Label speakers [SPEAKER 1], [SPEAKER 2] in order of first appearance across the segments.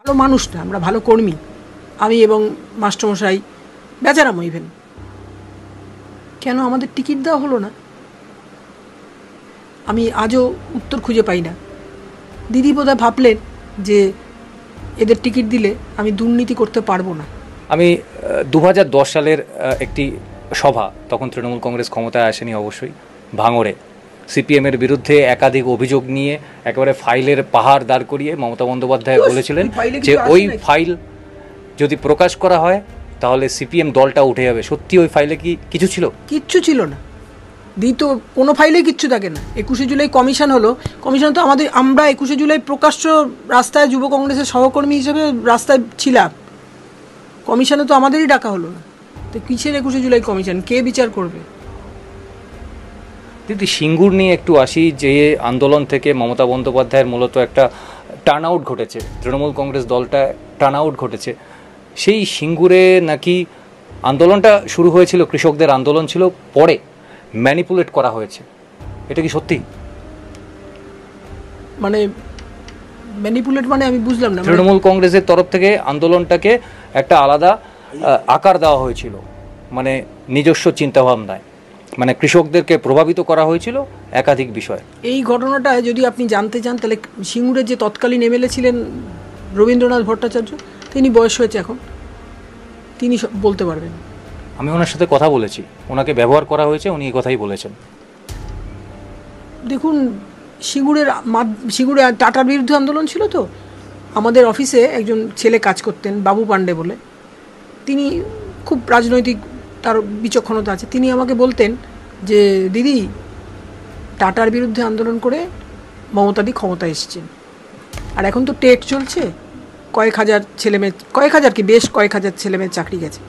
[SPEAKER 1] ভালো মানুষ না, আমরা ভালো কর্মী, আমি এবং মাস্টারমশাই, বেচারাম ইভেন। কেন আমাদের টিকিট দেওয়া হলো না, আমি আজও উত্তর খুঁজে পাই না। দিদি বোধহয় ভাবলেন যে এদের টিকিট দিলে আমি দুর্নীতি করতে পারবো না।
[SPEAKER 2] আমি 2010 সালের একটি সভা, তখন তৃণমূল কংগ্রেস ক্ষমতায় আসেনি অবশ্যই, ভাঙড়ে সিপিএমের বিরুদ্ধে একাধিক অভিযোগ নিয়ে একেবারে ফাইলের পাহাড় দাঁড় করিয়ে মমতা বন্দ্যোপাধ্যায় বলেছিলেন যে ওই ফাইল যদি প্রকাশ করা হয় তাহলে সিপিএম দলটা উঠে যাবে। সত্যি ওই ফাইলে কি কিছু ছিল?
[SPEAKER 1] কিচ্ছু ছিল না দিই, তো কোনো ফাইলে কিচ্ছু থাকে না। 21শে জুলাই কমিশন হলো, কমিশন তো আমরা 21শে জুলাই প্রকাশ্য রাস্তায় যুব কংগ্রেসের সহকর্মী হিসেবে রাস্তায় ছিলাম, কমিশনে তো আমাদেরই ডাকা হলো না। তো কিসের 21শে জুলাই কমিশন, কে বিচার করবে?
[SPEAKER 2] দিদি, সিঙ্গুর নিয়ে একটু আসি। যে আন্দোলন থেকে মমতা বন্দ্যোপাধ্যায়ের মূলত একটা টার্ন আউট ঘটেছে, তৃণমূল কংগ্রেস দলটা টার্ন আউট ঘটেছে, সেই সিঙ্গুরে নাকি আন্দোলনটা শুরু হয়েছিল, কৃষকদের আন্দোলন ছিল, পরে ম্যানিপুলেট করা হয়েছে। এটা কি সত্যি?
[SPEAKER 1] মানে ম্যানিপুলেট মানে আমি বুঝলাম না।
[SPEAKER 2] তৃণমূল কংগ্রেসের তরফ থেকে আন্দোলনটাকে একটা আলাদা আকার দেওয়া হয়েছিল, মানে নিজস্ব চিন্তাভাবনায়, মানে কৃষকদেরকে প্রভাবিত করা হয়েছিল একাধিক বিষয়।
[SPEAKER 1] এই ঘটনাটা যদি আপনি জানতে চান তাহলে সিঙ্গুরের যে তৎকালীন এমএলএ ছিলেন রবীন্দ্রনাথ ভট্টাচার্য, তিনি বয়স হয়েছে এখন, তিনি বলতে পারবেন।
[SPEAKER 2] আমি ওনার সাথে কথা বলেছি, ওনাকে ব্যবহার করা হয়েছে, উনি এই কথাই বলেছেন।
[SPEAKER 1] দেখুন, সিঙ্গুরে টাটার বিরুদ্ধে আন্দোলন ছিল, তো আমাদের অফিসে একজন ছেলে কাজ করতেন বাবু পাণ্ডে বলে, তিনি খুব রাজনৈতিক, তার বিচক্ষণতা আছে। তিনি আমাকে বলতেন যে দিদি, টাটার বিরুদ্ধে আন্দোলন করে মমতাদি ক্ষমতা এসেছেন, আর এখন তো টেট চলছে, কয়েক হাজার ছেলেমেয়ের চাকরি গেছে,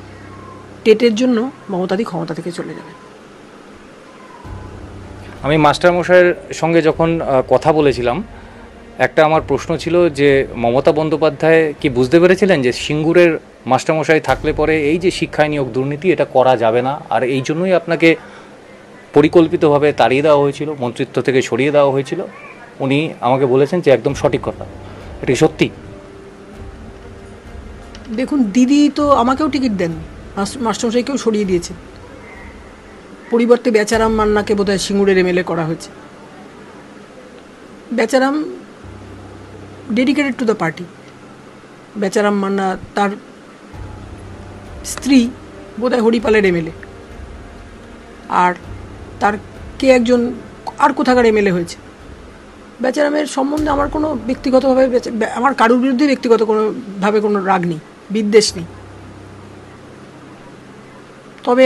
[SPEAKER 1] টেটের জন্য মমতাদি ক্ষমতা থেকে চলে যাবে।
[SPEAKER 2] আমি মাস্টারমশাইয়ের সঙ্গে যখন কথা বলেছিলাম, একটা আমার প্রশ্ন ছিল যে মমতা বন্দ্যোপাধ্যায় কি বুঝতে পেরেছিলেন যে সিঙ্গুরের মাস্টারমশাই থাকলে পরে এই যে শিক্ষায় নিয়োগ দুর্নীতি, এটা করা যাবে না, আর এই জন্যই আপনাকে পরিকল্পিতভাবে তাড়িয়ে দেওয়া হয়েছিল, মন্ত্রিত্ব থেকে সরিয়ে দেওয়া হয়েছিল? উনি আমাকে বলেছেন যে একদম সঠিক কথা। এটা কি সত্যি?
[SPEAKER 1] দেখুন, দিদি তো আমাকেও টিকিট দেননি, মাস্টারমশাইকেও সরিয়ে দিয়েছে, পরিবর্তে বেচারাম মান্নাকে বোধহয় সিঙ্গুরের এমএলএ করা হয়েছে। বেচারাম ডেডিকেটেড টু দ্য পার্টি। বেচারাম মান্না, তার স্ত্রী বোধহয় হরিপালের এমএলএ, আর তার কে একজন আর কোথাকার এমএলএ হয়েছে। বেচারামের সম্বন্ধে আমার কোনো ব্যক্তিগতভাবে, আমার কারোর বিরুদ্ধে ব্যক্তিগত কোনোভাবে কোনো রাগ নেই, বিদ্বেষ নেই। তবে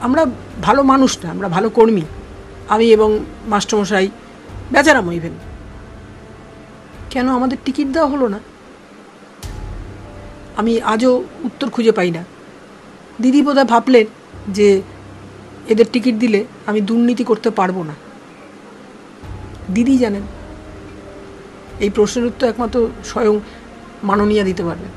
[SPEAKER 1] আমরা ভালো মানুষ না, আমরা ভালো কর্মী, আমি এবং মাস্টারমশাই, বেচারাম ইভেন। কেন আমাদের টিকিট দেওয়া হলো না, আমি আজও উত্তর খুঁজে পাই না। দিদি বোধহয় ভাবলেন যে এদের টিকিট দিলে আমি দুর্নীতি করতে পারবো না। দিদি জানেন, এই প্রশ্নের উত্তর একমাত্র স্বয়ং মাননীয়া দিতে পারবেন।